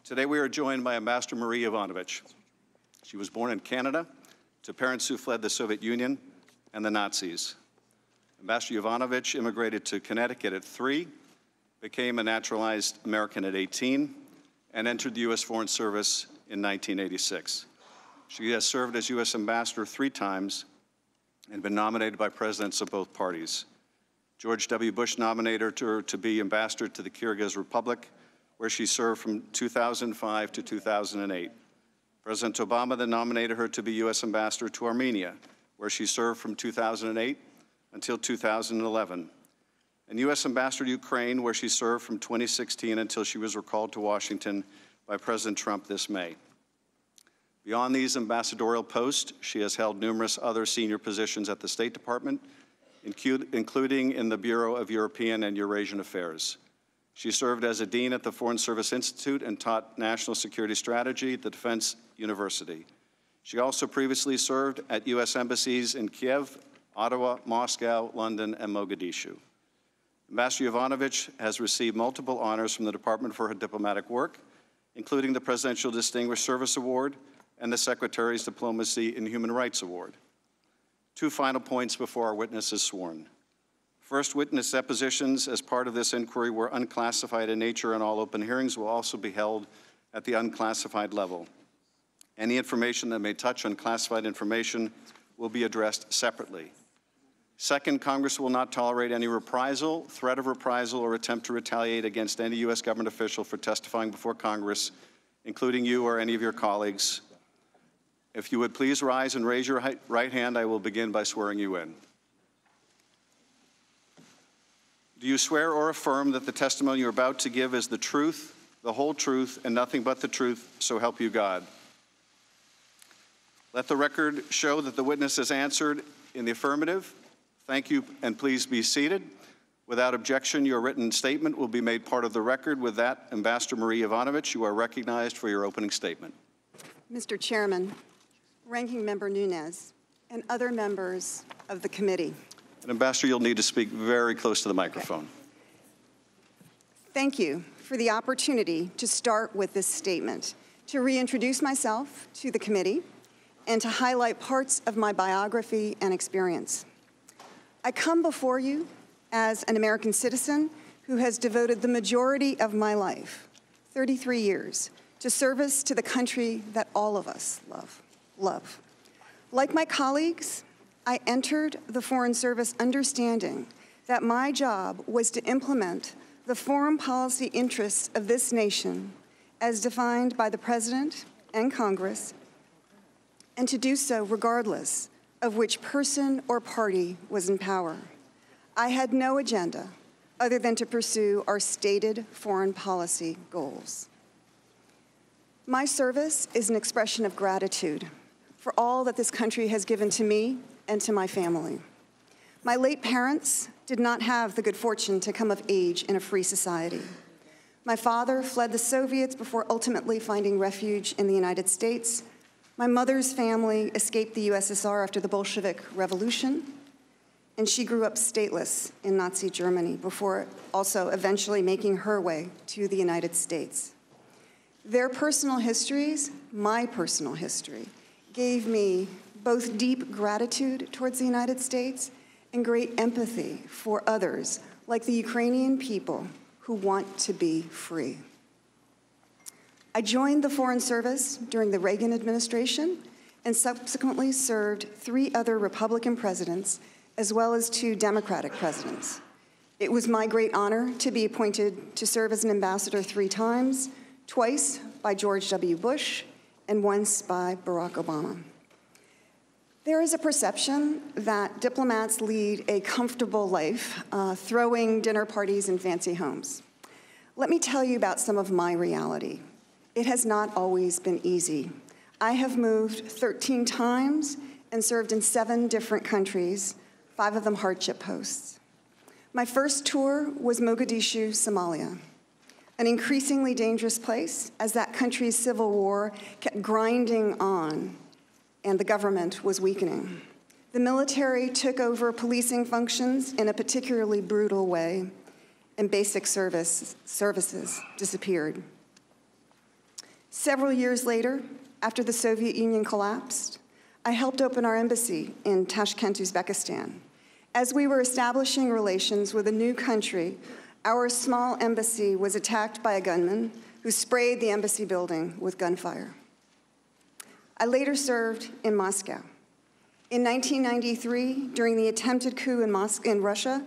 Today we are joined by Ambassador Marie Yovanovitch. She was born in Canada to parents who fled the Soviet Union and the Nazis. Ambassador Yovanovitch immigrated to Connecticut at 3, became a naturalized American at 18, and entered the U.S. Foreign Service in 1986. She has served as U.S. Ambassador 3 times and been nominated by presidents of both parties. George W. Bush nominated her to be ambassador to the Kyrgyz Republic, where she served from 2005 to 2008. President Obama then nominated her to be U.S. ambassador to Armenia, where she served from 2008 until 2011. And U.S. ambassador to Ukraine, where she served from 2016 until she was recalled to Washington by President Trump this May. Beyond these ambassadorial posts, she has held numerous other senior positions at the State Department, including in the Bureau of European and Eurasian Affairs. She served as a dean at the Foreign Service Institute and taught national security strategy at the Defense University. She also previously served at U.S. embassies in Kiev, Ottawa, Moscow, London, and Mogadishu. Ambassador Yovanovitch has received multiple honors from the Department for her diplomatic work, including the Presidential Distinguished Service Award and the Secretary's Diplomacy and Human Rights Award. 2 final points before our witness is sworn. First, witness depositions as part of this inquiry were unclassified in nature, and all open hearings will also be held at the unclassified level. Any information that may touch on classified information will be addressed separately. Second, Congress will not tolerate any reprisal, threat of reprisal, or attempt to retaliate against any U.S. government official for testifying before Congress, including you or any of your colleagues. If you would please rise and raise your right hand, I will begin by swearing you in. Do you swear or affirm that the testimony you're about to give is the truth, the whole truth, and nothing but the truth, so help you God? Let the record show that the witness has answered in the affirmative. Thank you, and please be seated. Without objection, your written statement will be made part of the record. With that, Ambassador Marie Yovanovitch, you are recognized for your opening statement. Mr. Chairman, Ranking Member Nunes, and other members of the committee. And Ambassador, you'll need to speak very close to the microphone. Okay. Thank you for the opportunity to start with this statement, to reintroduce myself to the committee, and to highlight parts of my biography and experience. I come before you as an American citizen who has devoted the majority of my life, 33 years, to service to the country that all of us love. Like my colleagues, I entered the Foreign Service understanding that my job was to implement the foreign policy interests of this nation as defined by the President and Congress, and to do so regardless of which person or party was in power. I had no agenda other than to pursue our stated foreign policy goals. My service is an expression of gratitude for all that this country has given to me and to my family. My late parents did not have the good fortune to come of age in a free society. My father fled the Soviets before ultimately finding refuge in the United States. My mother's family escaped the USSR after the Bolshevik Revolution, and she grew up stateless in Nazi Germany before also eventually making her way to the United States. Their personal histories, my personal history, gave me both deep gratitude towards the United States and great empathy for others, like the Ukrainian people who want to be free. I joined the Foreign Service during the Reagan administration and subsequently served 3 other Republican presidents, as well as 2 Democratic presidents. It was my great honor to be appointed to serve as an ambassador 3 times, twice by George W. Bush and once by Barack Obama. There is a perception that diplomats lead a comfortable life, throwing dinner parties in fancy homes. Let me tell you about some of my reality. It has not always been easy. I have moved 13 times and served in 7 different countries, 5 of them hardship posts. My first tour was Mogadishu, Somalia, an increasingly dangerous place as that country's civil war kept grinding on and the government was weakening. The military took over policing functions in a particularly brutal way, and basic services disappeared. Several years later, after the Soviet Union collapsed, I helped open our embassy in Tashkent, Uzbekistan. As we were establishing relations with a new country, our small embassy was attacked by a gunman who sprayed the embassy building with gunfire. I later served in Moscow. In 1993, during the attempted coup in Russia,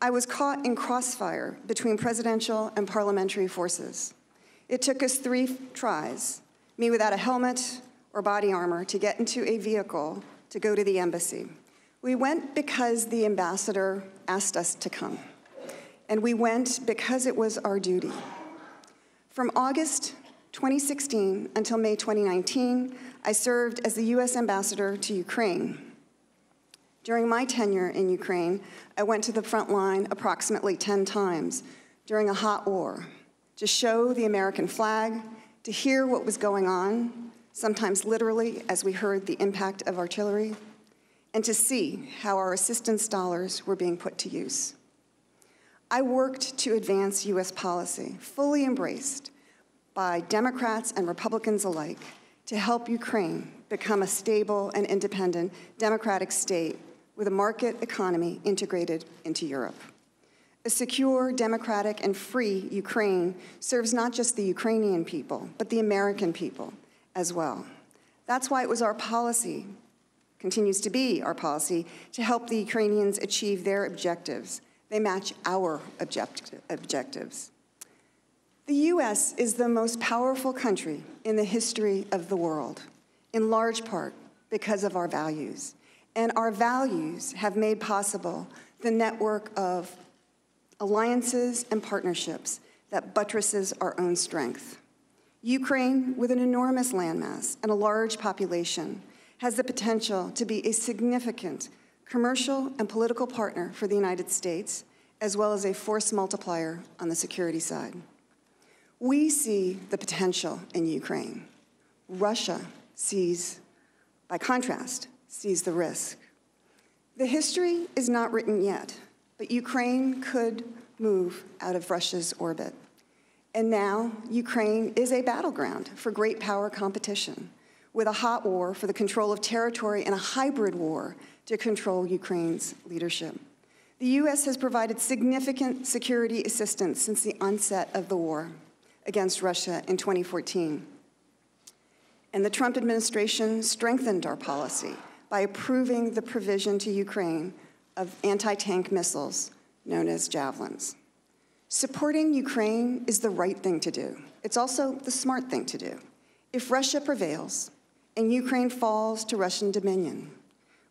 I was caught in crossfire between presidential and parliamentary forces. It took us 3 tries, me without a helmet or body armor, to get into a vehicle to go to the embassy. We went because the ambassador asked us to come, and we went because it was our duty. From August 2016 until May 2019, I served as the U.S. ambassador to Ukraine. During my tenure in Ukraine, I went to the front line approximately 10 times during a hot war to show the American flag, to hear what was going on, sometimes literally as we heard the impact of artillery, and to see how our assistance dollars were being put to use. I worked to advance U.S. policy, fully embraced by Democrats and Republicans alike, to help Ukraine become a stable and independent democratic state with a market economy integrated into Europe. A secure, democratic, and free Ukraine serves not just the Ukrainian people, but the American people as well. That's why it was our policy, continues to be our policy, to help the Ukrainians achieve their objectives. They match our objectives. The U.S. is the most powerful country in the history of the world, in large part because of our values. And our values have made possible the network of alliances and partnerships that buttresses our own strength. Ukraine, with an enormous landmass and a large population, has the potential to be a significant commercial and political partner for the United States, as well as a force multiplier on the security side. We see the potential in Ukraine. Russia sees, by contrast, sees the risk. The history is not written yet, but Ukraine could move out of Russia's orbit. And now, Ukraine is a battleground for great power competition, with a hot war for the control of territory and a hybrid war to control Ukraine's leadership. The U.S. has provided significant security assistance since the onset of the war against Russia in 2014. And the Trump administration strengthened our policy by approving the provision to Ukraine of anti-tank missiles known as Javelins. Supporting Ukraine is the right thing to do. It's also the smart thing to do. If Russia prevails and Ukraine falls to Russian dominion,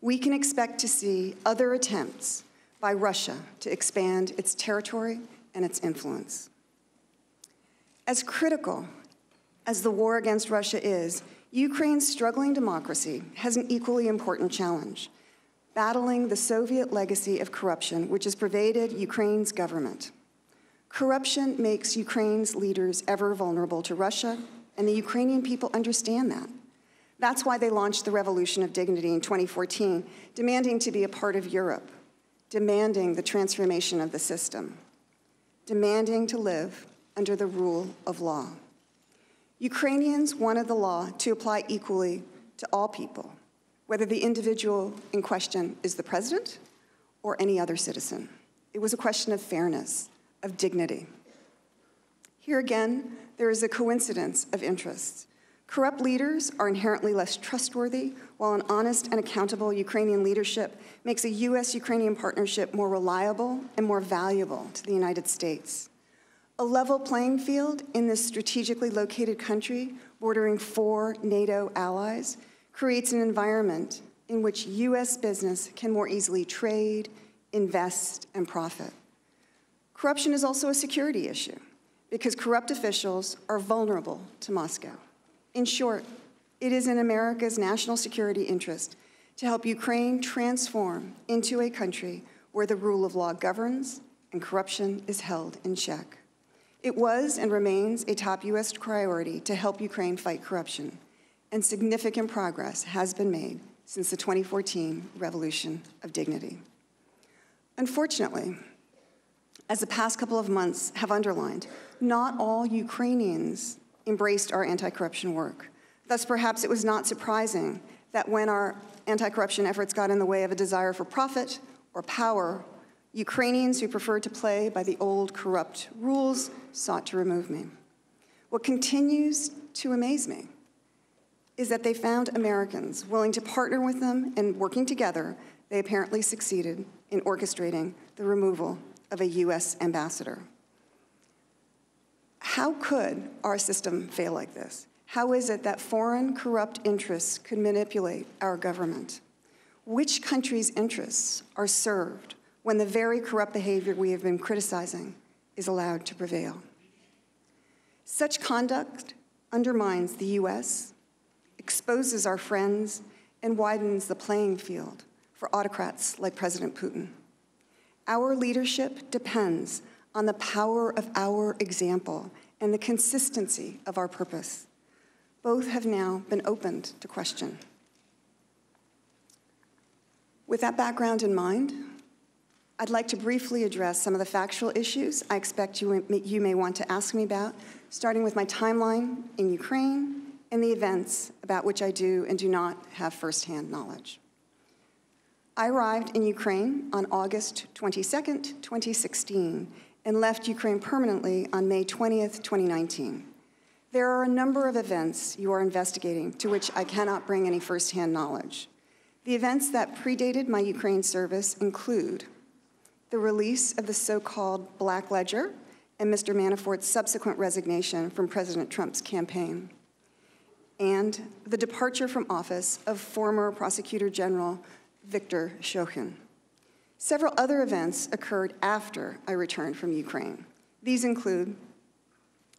we can expect to see other attempts by Russia to expand its territory and its influence. As critical as the war against Russia is, Ukraine's struggling democracy has an equally important challenge: battling the Soviet legacy of corruption which has pervaded Ukraine's government. Corruption makes Ukraine's leaders ever vulnerable to Russia, and the Ukrainian people understand that. That's why they launched the Revolution of Dignity in 2014, demanding to be a part of Europe, demanding the transformation of the system, demanding to live under the rule of law. Ukrainians wanted the law to apply equally to all people, whether the individual in question is the president or any other citizen. It was a question of fairness, of dignity. Here again, there is a coincidence of interests. Corrupt leaders are inherently less trustworthy, while an honest and accountable Ukrainian leadership makes a U.S.-Ukrainian partnership more reliable and more valuable to the United States. A level playing field in this strategically located country, bordering 4 NATO allies, creates an environment in which U.S. business can more easily trade, invest, and profit. Corruption is also a security issue, because corrupt officials are vulnerable to Moscow. In short, it is in America's national security interest to help Ukraine transform into a country where the rule of law governs and corruption is held in check. It was and remains a top U.S. priority to help Ukraine fight corruption, and significant progress has been made since the 2014 Revolution of Dignity. Unfortunately, as the past couple of months have underlined, not all Ukrainians embraced our anti-corruption work. Thus, perhaps it was not surprising that when our anti-corruption efforts got in the way of a desire for profit or power, Ukrainians who preferred to play by the old corrupt rules sought to remove me. What continues to amaze me is that they found Americans willing to partner with them, and working together, they apparently succeeded in orchestrating the removal of a US ambassador. How could our system fail like this? How is it that foreign corrupt interests could manipulate our government? Which country's interests are served when the very corrupt behavior we have been criticizing is allowed to prevail? Such conduct undermines the US, exposes our friends, and widens the playing field for autocrats like President Putin. Our leadership depends on the power of our example and the consistency of our purpose. Both have now been opened to question. With that background in mind, I'd like to briefly address some of the factual issues I expect you may want to ask me about, starting with my timeline in Ukraine and the events about which I do and do not have firsthand knowledge. I arrived in Ukraine on August 22nd, 2016, and left Ukraine permanently on May 20th, 2019. There are a number of events you are investigating to which I cannot bring any firsthand knowledge. The events that predated my Ukraine service include the release of the so-called Black Ledger and Mr. Manafort's subsequent resignation from President Trump's campaign, and the departure from office of former Prosecutor General Viktor Shokin. Several other events occurred after I returned from Ukraine. These include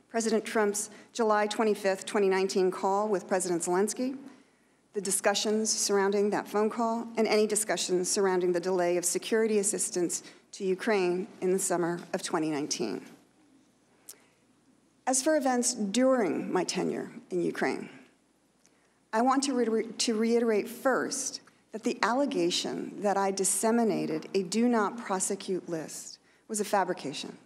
President Trump's July 25th, 2019 call with President Zelensky, the discussions surrounding that phone call, and any discussions surrounding the delay of security assistance to Ukraine in the summer of 2019. As for events during my tenure in Ukraine, I want to reiterate first that the allegation that I disseminated a do not prosecute list was a fabrication.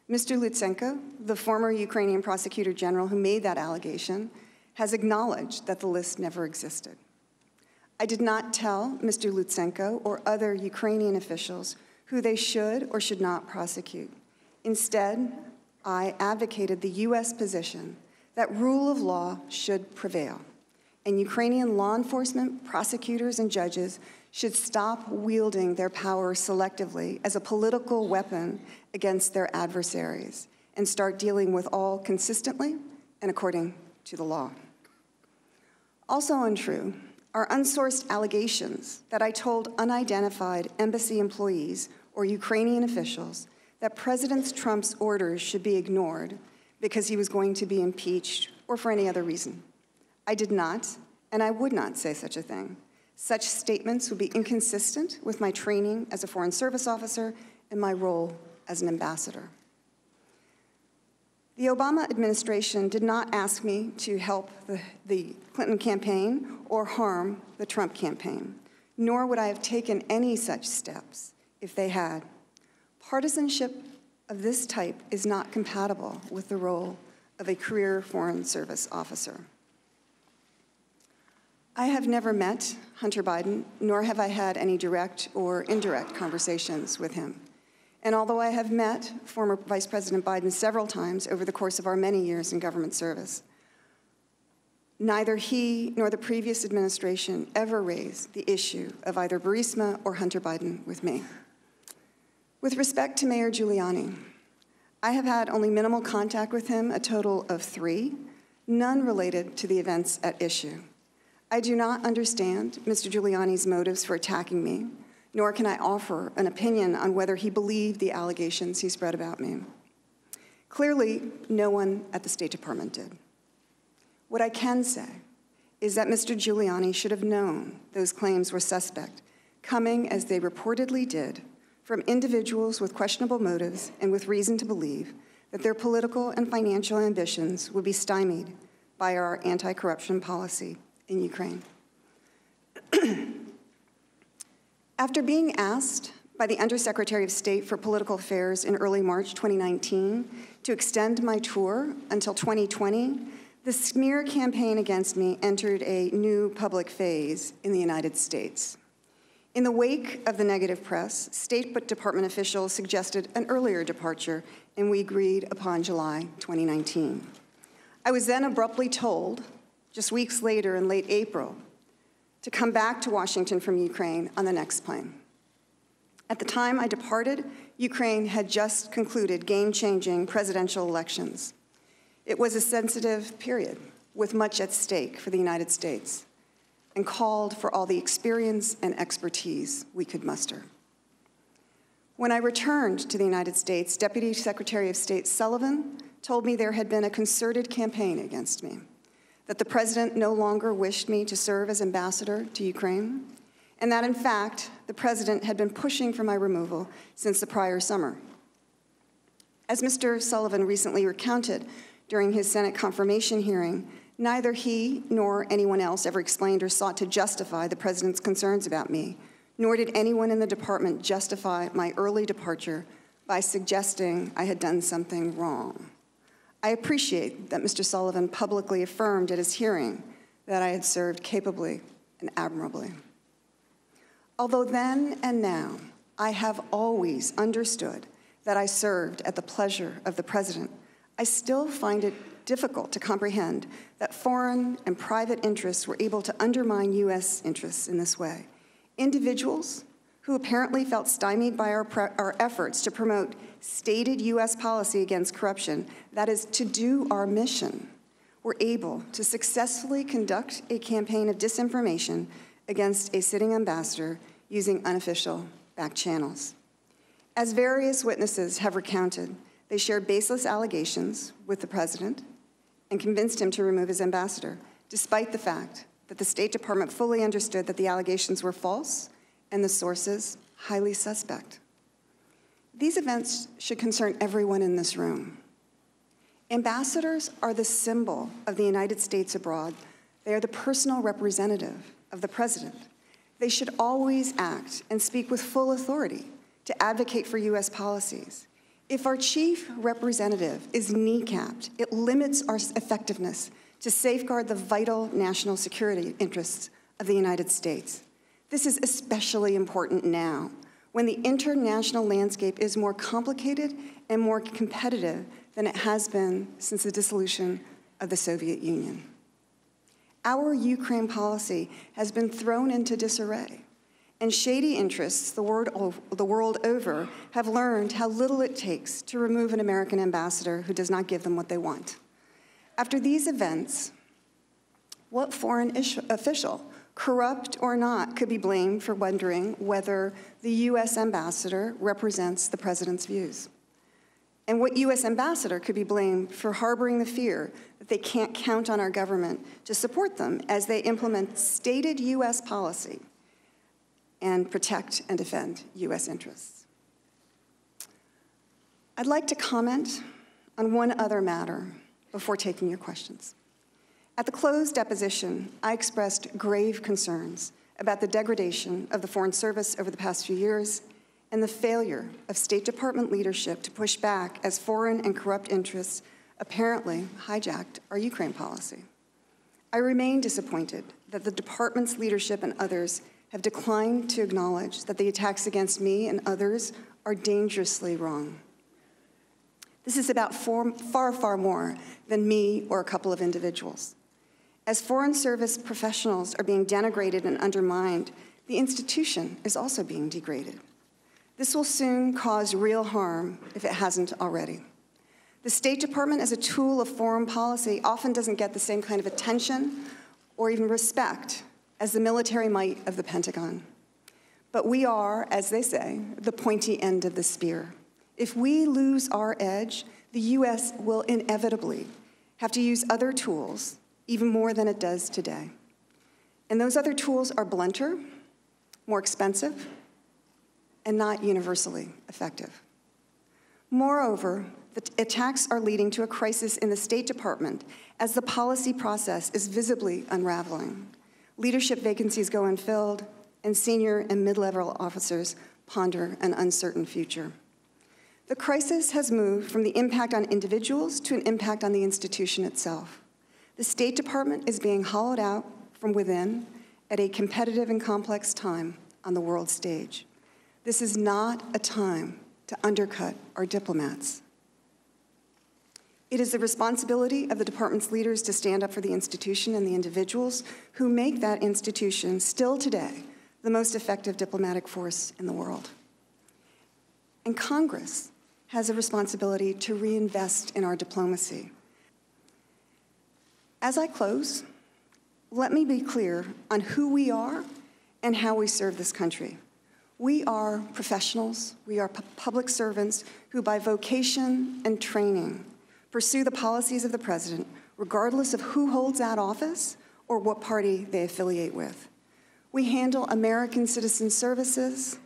Mr. Lutsenko, the former Ukrainian prosecutor general who made that allegation, has acknowledged that the list never existed. I did not tell Mr. Lutsenko or other Ukrainian officials who they should or should not prosecute. Instead, I advocated the US position that rule of law should prevail, and Ukrainian law enforcement, prosecutors, and judges should stop wielding their power selectively as a political weapon against their adversaries and start dealing with all consistently and according to the law. Also untrue are unsourced allegations that I told unidentified embassy employees or Ukrainian officials that President Trump's orders should be ignored because he was going to be impeached or for any other reason. I did not, and I would not say such a thing. Such statements would be inconsistent with my training as a Foreign Service officer and my role as an ambassador. The Obama administration did not ask me to help the Clinton campaign or harm the Trump campaign, nor would I have taken any such steps if they had. Partisanship of this type is not compatible with the role of a career Foreign Service officer. I have never met Hunter Biden, nor have I had any direct or indirect conversations with him. And although I have met former Vice President Biden several times over the course of our many years in government service, neither he nor the previous administration ever raised the issue of either Burisma or Hunter Biden with me. With respect to Mayor Giuliani, I have had only minimal contact with him, a total of 3, none related to the events at issue. I do not understand Mr. Giuliani's motives for attacking me, nor can I offer an opinion on whether he believed the allegations he spread about me. Clearly, no one at the State Department did. What I can say is that Mr. Giuliani should have known those claims were suspect, coming as they reportedly did from individuals with questionable motives and with reason to believe that their political and financial ambitions would be stymied by our anti-corruption policy in Ukraine. After being asked by the Undersecretary of State for Political Affairs in early March 2019 to extend my tour until 2020, the smear campaign against me entered a new public phase in the United States. In the wake of the negative press, State Department officials suggested an earlier departure, and we agreed upon July 2019. I was then abruptly told, just weeks later in late April, to come back to Washington from Ukraine on the next plane. At the time I departed, Ukraine had just concluded game-changing presidential elections. It was a sensitive period with much at stake for the United States and called for all the experience and expertise we could muster. When I returned to the United States, Deputy Secretary of State Sullivan told me there had been a concerted campaign against me, that the president no longer wished me to serve as ambassador to Ukraine, and that, in fact, the president had been pushing for my removal since the prior summer. As Mr. Sullivan recently recounted during his Senate confirmation hearing, neither he nor anyone else ever explained or sought to justify the president's concerns about me, nor did anyone in the department justify my early departure by suggesting I had done something wrong. I appreciate that Mr. Sullivan publicly affirmed at his hearing that I had served capably and admirably. Although then and now, I have always understood that I served at the pleasure of the president, I still find it difficult to comprehend that foreign and private interests were able to undermine U.S. interests in this way. Individuals who apparently felt stymied by our efforts to promote stated U.S. policy against corruption, that is, to do our mission, were able to successfully conduct a campaign of disinformation against a sitting ambassador using unofficial back channels. As various witnesses have recounted, they shared baseless allegations with the president and convinced him to remove his ambassador, despite the fact that the State Department fully understood that the allegations were false and the sources highly suspect. These events should concern everyone in this room. Ambassadors are the symbol of the United States abroad. They are the personal representative of the president. They should always act and speak with full authority to advocate for U.S. policies. If our chief representative is kneecapped, it limits our effectiveness to safeguard the vital national security interests of the United States. This is especially important now, when the international landscape is more complicated and more competitive than it has been since the dissolution of the Soviet Union. Our Ukraine policy has been thrown into disarray, and shady interests the world over have learned how little it takes to remove an American ambassador who does not give them what they want. After these events, what foreign official, corrupt or not, could be blamed for wondering whether the U.S. ambassador represents the president's views? And what U.S. ambassador could be blamed for harboring the fear that they can't count on our government to support them as they implement stated U.S. policy and protect and defend U.S. interests? I'd like to comment on one other matter before taking your questions. At the closed deposition, I expressed grave concerns about the degradation of the Foreign Service over the past few years and the failure of State Department leadership to push back as foreign and corrupt interests apparently hijacked our Ukraine policy. I remain disappointed that the department's leadership and others have declined to acknowledge that the attacks against me and others are dangerously wrong. This is about far, far more than me or a couple of individuals. As Foreign Service professionals are being denigrated and undermined, the institution is also being degraded. This will soon cause real harm if it hasn't already. The State Department, as a tool of foreign policy, often doesn't get the same kind of attention or even respect as the military might of the Pentagon. But we are, as they say, the pointy end of the spear. If we lose our edge, the U.S. will inevitably have to use other tools, even more than it does today. And those other tools are blunter, more expensive, and not universally effective. Moreover, the attacks are leading to a crisis in the State Department as the policy process is visibly unraveling. Leadership vacancies go unfilled, and senior and mid-level officers ponder an uncertain future. The crisis has moved from the impact on individuals to an impact on the institution itself. The State Department is being hollowed out from within at a competitive and complex time on the world stage. This is not a time to undercut our diplomats. It is the responsibility of the department's leaders to stand up for the institution and the individuals who make that institution still today the most effective diplomatic force in the world. And Congress has a responsibility to reinvest in our diplomacy. As I close, let me be clear on who we are and how we serve this country. We are professionals, we are public servants who by vocation and training pursue the policies of the president, regardless of who holds that office or what party they affiliate with. We handle American citizen services,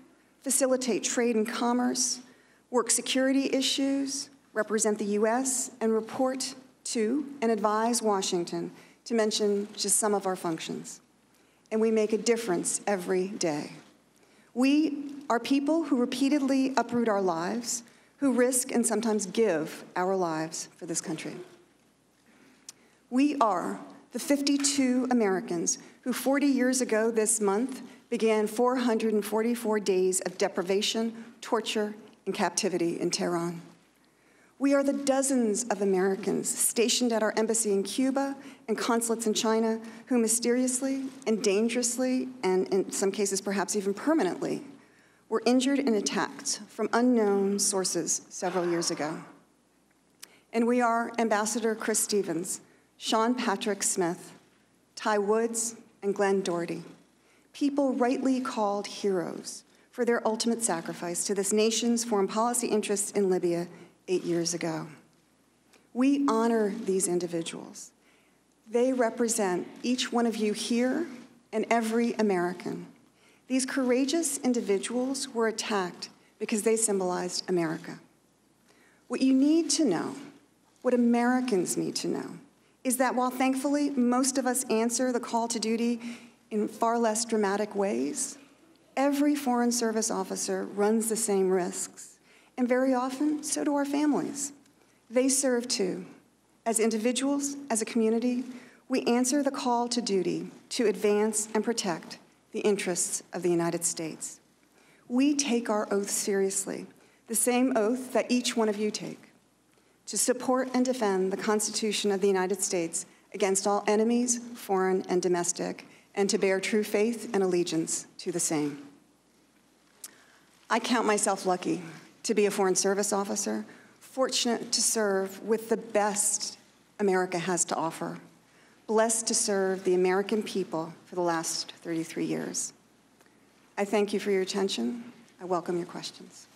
facilitate trade and commerce, work security issues, represent the U.S., and report to and advise Washington, to mention just some of our functions. And we make a difference every day. We are people who repeatedly uproot our lives, who risk and sometimes give our lives for this country. We are the 52 Americans who 40 years ago this month began 444 days of deprivation, torture, and captivity in Tehran. We are the dozens of Americans stationed at our embassy in Cuba and consulates in China who mysteriously and dangerously, and in some cases perhaps even permanently, were injured and attacked from unknown sources several years ago. And we are Ambassador Chris Stevens, Sean Patrick Smith, Ty Woods, and Glenn Doherty, people rightly called heroes for their ultimate sacrifice to this nation's foreign policy interests in Libya 8 years ago. We honor these individuals. They represent each one of you here and every American. These courageous individuals were attacked because they symbolized America. What you need to know, what Americans need to know, is that while thankfully most of us answer the call to duty in far less dramatic ways, every Foreign Service officer runs the same risks, and very often, so do our families. They serve too. As individuals, as a community, we answer the call to duty to advance and protect the interests of the United States. We take our oath seriously, the same oath that each one of you take, to support and defend the Constitution of the United States against all enemies, foreign and domestic, and to bear true faith and allegiance to the same. I count myself lucky to be a Foreign Service officer, fortunate to serve with the best America has to offer, blessed to serve the American people for the last 33 years. I thank you for your attention. I welcome your questions.